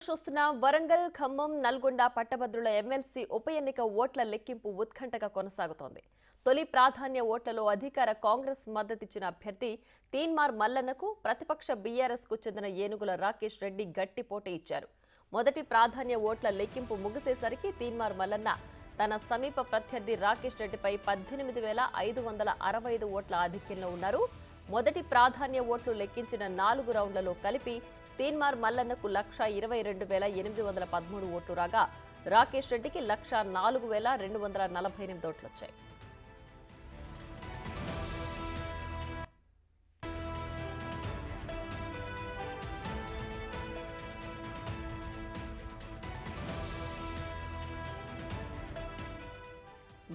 చూస్తున్న వరంగల్, ఖమ్మం, నల్గొండ పట్టభద్రుల ఎమ్మెల్సీ ఉప ఎన్నిక ఓట్ల లెక్కింపు ఉత్కంఠగా కొనసాగుతోంది. తొలి ప్రాధాన్య ఓట్లలో అధికార కాంగ్రెస్ మద్దతిచ్చిన అభ్యర్థి తీన్మార్ మల్లన్నకు ప్రతిపక్ష బీఆర్ఎస్ కు చెందిన ఏనుగుల రాకేష్ రెడ్డి గట్టి పోటీ ఇచ్చారు. మొదటి ప్రాధాన్య ఓట్ల లెక్కింపు ముగిసేసరికి తీన్మార్ మల్లన్న తన సమీప ప్రత్యర్థి రాకేష్ రెడ్డిపై 18,565 ఓట్ల ఆధిక్యంలో ఉన్నారు. మొదటి ప్రాధాన్య ఓట్లు లెక్కించిన 4 రౌండ్లలో కలిపి తీన్మార్ మల్లన్నకు 1,22,813 ఓట్లు రాగా రాకేష్ రెడ్డికి 1,04,248 ఓట్లొచ్చాయి.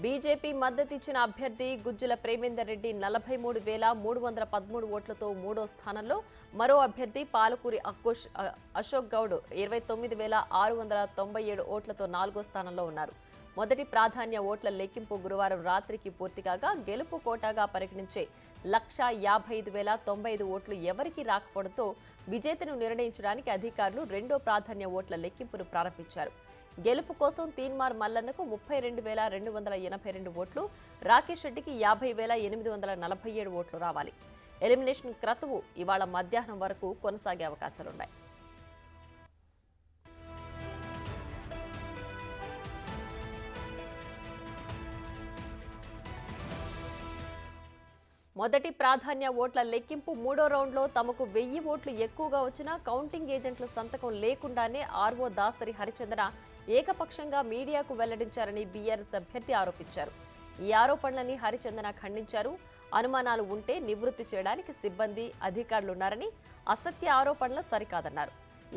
బీజేపీ మద్దతిచ్చిన అభ్యర్థి గుజ్జుల ప్రేమేందర్ రెడ్డి 43,313 ఓట్లతో మూడో స్థానంలో, మరో అభ్యర్థి పాలకూరి అశోక్ గౌడ్ 29,697 ఓట్లతో నాలుగో స్థానంలో ఉన్నారు. మొదటి ప్రాధాన్య ఓట్ల లెక్కింపు గురువారం రాత్రికి పూర్తి కాగా గెలుపు కోటాగా పరిగణించే 1,55,095 ఓట్లు ఎవరికీ రాకపోవడంతో విజేతను నిర్ణయించడానికి అధికారులు రెండో ప్రాధాన్య ఓట్ల లెక్కింపును ప్రారంభించారు. గెలుపు కోసం తీన్మార్ మల్లన్నకు 32,282 ఓట్లు, రాకేష్ రెడ్డికి 50,847 ఓట్లు రావాలి. ఎలిమినేషన్ క్రతువు ఇవాళ మధ్యాహ్నం వరకు కొనసాగే అవకాశాలున్నాయి. మొదటి ప్రాధాన్య ఓట్ల లెక్కింపు మూడో రౌండ్లో తమకు 1000 ఓట్లు ఎక్కువగా వచ్చినా కౌంటింగ్ ఏజెంట్ల సంతకం లేకుండానే ఆర్ఓ దాసరి హరిచంద్ర ఏకపక్షంగా మీడియాకు వెల్లడించారని బీఆర్ఎస్ అభ్యర్థి ఆరోపించారు. ఈ ఆరోపణలని హరిచంద్ర ఖండించారు. అనుమానాలు ఉంటే నివృత్తి చేయడానికి సిబ్బంది, అధికారులున్నారని, అసత్య ఆరోపణలు సరికాదన్నారు.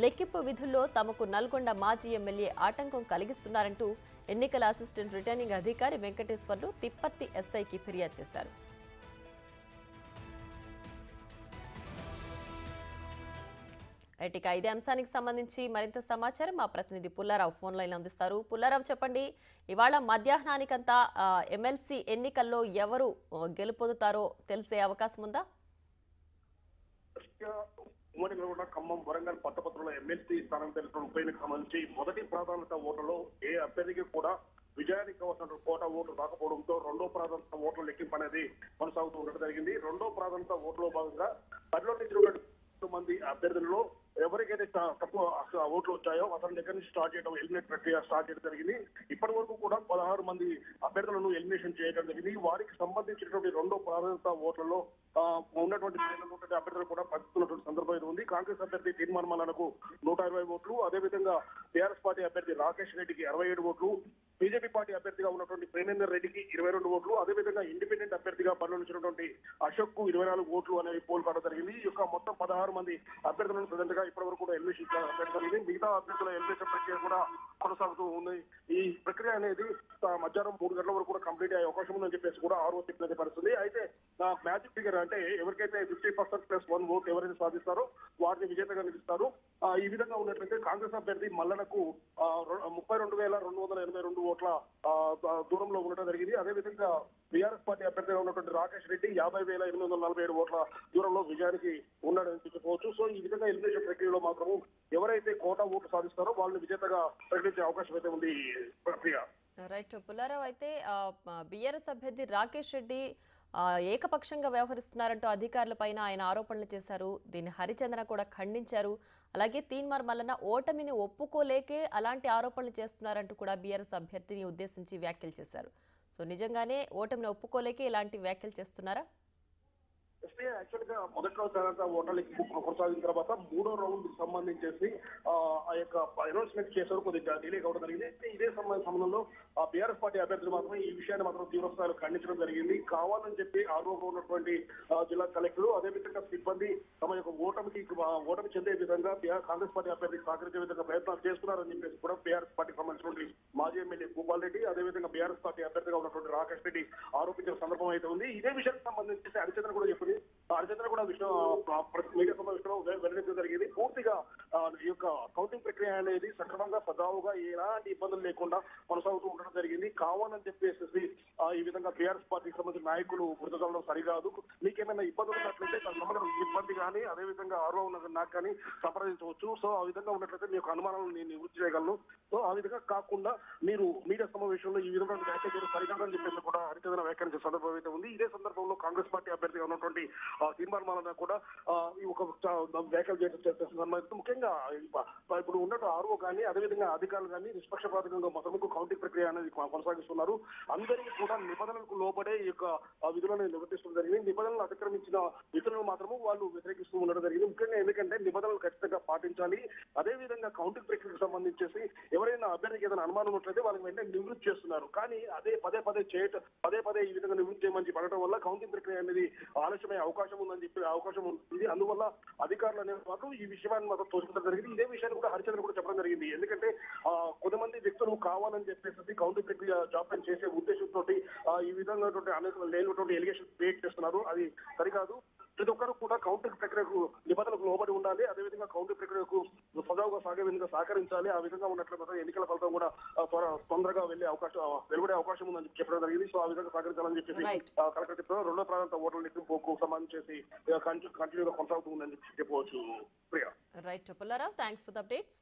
లెక్కింపు విధుల్లో తమకు నల్గొండ మాజీ ఎమ్మెల్యే ఆటంకం కలిగిస్తున్నారంటూ ఎన్నికల అసిస్టెంట్ రిటర్నింగ్ అధికారి వెంకటేశ్వర్లు తిప్పర్తి ఎస్ఐకి ఫిర్యాదు చేశారు. ఇక ఇదే అంశానికి సంబంధించి మరింత సమాచారం మా ప్రతినిధి పుల్లారావు ఫోన్ లైన్ అందిస్తారు. పుల్లారావు, చెప్పండి, ఇవాళ మధ్యాహ్నానికంతా ఎమ్మెల్సీ ఎన్నికల్లో ఎవరు గెలుపొందుతారో తెలిసే అవకాశం ఉందా? ఉమ్మడి నల్గొండ, ఖమ్మం, వరంగల్ పట్టభద్రుల ఎమ్మెల్సీ స్థానం తెలిసిన ఉప ఎన్నిక సంబంధించి మొదటి ప్రాధాన్యత ఓట్లలో ఏ అభ్యర్థికి కూడా విజయానికి కావాల్సిన కోటా ఓట్లు రాకపోవడంతో రెండో ప్రాధాన్యత ఓట్ల లెక్కింపు అనేది కొనసాగుతూ ఉండడం జరిగింది. రెండో ప్రాధాన్యత ఓట్లలో భాగంగా బరిలో నిలిచిన మంది అభ్యర్థులలో ఎవరికైతే తక్కువ ఓట్లు వచ్చాయో అతని దగ్గర నుంచి స్టార్ట్ చేయడం, ఎలిమినేట్ ప్రక్రియ స్టార్ట్ చేయడం జరిగింది. ఇప్పటి వరకు కూడా 16 మంది అభ్యర్థులను ఎలిమినేషన్ చేయడం జరిగింది. వారికి సంబంధించినటువంటి రెండో ప్రాధాన్యత ఓట్లలో ఉన్నటువంటి అభ్యర్థులు కూడా పంచుతున్నటువంటి సందర్భం ఉంది. కాంగ్రెస్ అభ్యర్థి తీన్మార్ మల్లన్నకు 120 ఓట్లు, అదేవిధంగా టీఆర్ఎస్ పార్టీ అభ్యర్థి రాకేష్ రెడ్డికి 67 ఓట్లు, బీజేపీ పార్టీ అభ్యర్థిగా ఉన్నటువంటి ప్రేమేందర్ రెడ్డికి 22 ఓట్లు, అదేవిధంగా ఇండిపెండెంట్ అభ్యర్థిగా పరిగణించినటువంటి అశోక్ కు 24 ఓట్లు అనేవి పోల్ కావడం జరిగింది. ఈ యొక్క మొత్తం 16 మంది అభ్యర్థులను ప్రజెంట్ గా ఇప్పటి వరకు కూడా ఎలిమినేషన్ జరిగింది. మిగతా అభ్యర్థుల ఎలిమినేషన్ ప్రక్రియ కూడా కొనసాగుతూ ఉంది. ఈ ప్రక్రియ అనేది మధ్యాహ్నం 3 గంటల వరకు కూడా కంప్లీట్ అయ్యే అవకాశం ఉందని చెప్పేసి కూడా ఆర్ఓ చెప్పినది పరిస్థితి. అయితే మ్యాజిక్ ఫిగర్ అంటే ఎవరికైతే 50% ప్లస్ 1 ఓట్ ఎవరైతే సాధిస్తారో వారిని విజేతగా నిలుస్తారు. ఈ విధంగా ఉన్నట్లయితే కాంగ్రెస్ అభ్యర్థి మల్లనకు 32,282 ఓట్ల దూరంలో ఉండటం జరిగింది. అదేవిధంగా బీఆర్ఎస్ పార్టీ అభ్యర్థిగా ఉన్నటువంటి రాకేష్ రెడ్డి 50,847 ఓట్ల దూరంలో విజయానికి ఉన్నాడని చెప్పుకోవచ్చు. సో ఈ విధంగా ఎలిమినేషన్ ప్రక్రియలో మాత్రము ఎవరైతే కోటా ఓట్లు సాధిస్తారో వాళ్ళని విజేతగా ప్రకటించే అవకాశం అయితే ఉంది ప్రక్రియ. రైట్ పుల్లారావు, అయితే బీఆర్ఎస్ అభ్యర్థి రాకేష్ రెడ్డి ఏకపక్షంగా వ్యవహరిస్తున్నారంటూ అధికారులపైన ఆయన ఆరోపణలు చేశారు. దీన్ని హరిచంద్ర కూడా ఖండించారు. అలాగే తీన్మార్ మల్లన్న ఓటమిని ఒప్పుకోలేకే అలాంటి ఆరోపణలు చేస్తున్నారంటూ కూడా బీఆర్ఎస్ అభ్యర్థిని ఉద్దేశించి వ్యాఖ్యలు చేశారు. సో నిజంగానే ఓటమిని ఒప్పుకోలేకే ఇలాంటి వ్యాఖ్యలు చేస్తున్నారా? యాక్చువల్ గా మొదటి రోజు ఓటర్ లెక్కింపు కొనసాగిన తర్వాత మూడో రౌండ్ సంబంధించేసి ఆ యొక్క అనౌన్స్మెంట్ చేశారు. కొద్దిగా డిలే కావడం జరిగింది. ఇదే సంబంధంలో బీఆర్ఎస్ పార్టీ అభ్యర్థులు మాత్రం ఈ విషయాన్ని మాత్రం తీవ్ర స్థాయిలో ఖండించడం జరిగింది. కావాలని చెప్పి ఆరోపణ ఉన్నటువంటి జిల్లా కలెక్టర్లు, అదేవిధంగా సిబ్బంది తమ యొక్క ఓటమి చెందే విధంగా కాంగ్రెస్ పార్టీ అభ్యర్థికి సహకరించే విధంగా ప్రయత్నాలు చేస్తున్నారని చెప్పేసి కూడా బీఆర్ఎస్ పార్టీకి సంబంధించినటువంటి మాజీ ఎమ్మెల్యే భూపాల్ రెడ్డి, అదేవిధంగా బీఆర్ఎస్ పార్టీ అభ్యర్థిగా ఉన్నటువంటి రాకేష్ రెడ్డి ఆరోపించిన సందర్భం అయితే ఉంది. ఇదే విషయానికి సంబంధించి హరిచంద్ర కూడా చెప్పింది హరిచంద్ర కూడా మీడియా సమావేశంలో వెల్లడించడం జరిగింది. పూర్తిగా ఈ యొక్క కౌంటింగ్ ప్రక్రియ అనేది సక్రమంగా సజావుగా ఎలాంటి ఇబ్బందులు లేకుండా కొనసాగుతూ ఉండడం జరిగింది. కావాలని చెప్పేసి ఈ విధంగా బీఆర్ఎస్ పార్టీకి సంబంధించిన నాయకులు గుర్తుదలడం సరికాదు. మీకేమైనా ఇబ్బందులు ఉన్నట్లయితే దాని సంబంధించిన ఇబ్బంది కానీ అదేవిధంగా ఆర్ఓ నాకు కానీ సంప్రదించవచ్చు. సో ఆ విధంగా ఉన్నట్లయితే మీ యొక్క అనుమానాలను నేను నివృత్తి చేయగలను. సో ఆ విధంగా కాకుండా మీరు మీడియా సమావేశంలో ఈ విధంగా వ్యాఖ్య చేయడం సరికాదని చెప్పేసి కూడా హరిచంద్ర వ్యాఖ్యానించే సందర్భం అయితే ఉంది. ఇదే సందర్భంలో కాంగ్రెస్ పార్టీ అభ్యర్థిగా ఉన్నటువంటి తీర్మానం మాలన కూడా ఈ ఒక వ్యాఖ్యలు చేసిన సందర్భం ముఖ్యంగా ఇప్పుడు ఉన్నట్టు ఆర్ఓ కానీ అదేవిధంగా అధికారులు కానీ నిష్పక్షపాతంగా మొదలకు కౌంటింగ్ ప్రక్రియ అనేది కొనసాగిస్తున్నారు. అందరికీ కూడా నిబంధనలకు లోబడే ఈ యొక్క విధులను నిర్వర్తిస్తూ జరిగింది. నిబంధనలు అతిక్రమించిన ఇతరులను మాత్రము వాళ్ళు వ్యతిరేకిస్తూ ఉండడం జరిగింది. ముఖ్యంగా ఎందుకంటే నిబంధనలు ఖచ్చితంగా పాటించాలి. అదేవిధంగా కౌంటింగ్ ప్రక్రియకు సంబంధించేసి ఎవరైనా అభ్యర్థికి ఏదైనా అనుమానం ఉన్నట్లయితే వాళ్ళకి వెంటనే నివృత్తి చేస్తున్నారు. కానీ అదే పదే ఈ విధంగా నివృత్తి చేయమని పడటం వల్ల కౌంటింగ్ ప్రక్రియ అనేది ఆలస్యమయ్యే అవకాశం ఉందని చెప్పి అవకాశం ఉంది. అందువల్ల అధికారులు అనే మాత్రం ఈ విషయాన్ని మాత్రం తోచుకోవడం జరిగింది. ఇదే విషయాన్ని కూడా హరిచంద్ర కూడా చెప్పడం జరిగింది. ఎందుకంటే కొంతమంది వ్యక్తులు కావాలని చెప్పేసి కౌంటింగ్ ప్రక్రియ జాప్యం చేసే ఉద్దేశంతో ఈ విధంగా అనేక లేనటువంటి ఎలిగేషన్ క్రియేట్ చేస్తున్నారు. అది సరికాదు. ప్రతి ఒక్కరు కూడా కౌంటింగ్ ప్రక్రియకు నిబంధనలకు లోబడి ఉండాలి. అదేవిధంగా కౌంటింగ్ ప్రక్రియకు సజావుగా సాగే విధంగా సహకరించాలి. ఆ విధంగా ఉన్నట్లు మాత్రం ఎన్నికల ఫలితం కూడా తొందరగా వెలువడే అవకాశం ఉందని చెప్పడం జరిగింది. సో ఆ విధంగా సహకరించాలని చెప్పేసి కలెక్టర్ చెప్పారు. రెండో ప్రాంత ఓటర్ల లెక్కింపుకు సంబంధించి కంటిన్యూగా కొనసాగుతుందని చెప్పవచ్చు. Priya. Right Pullarao, thanks for the updates.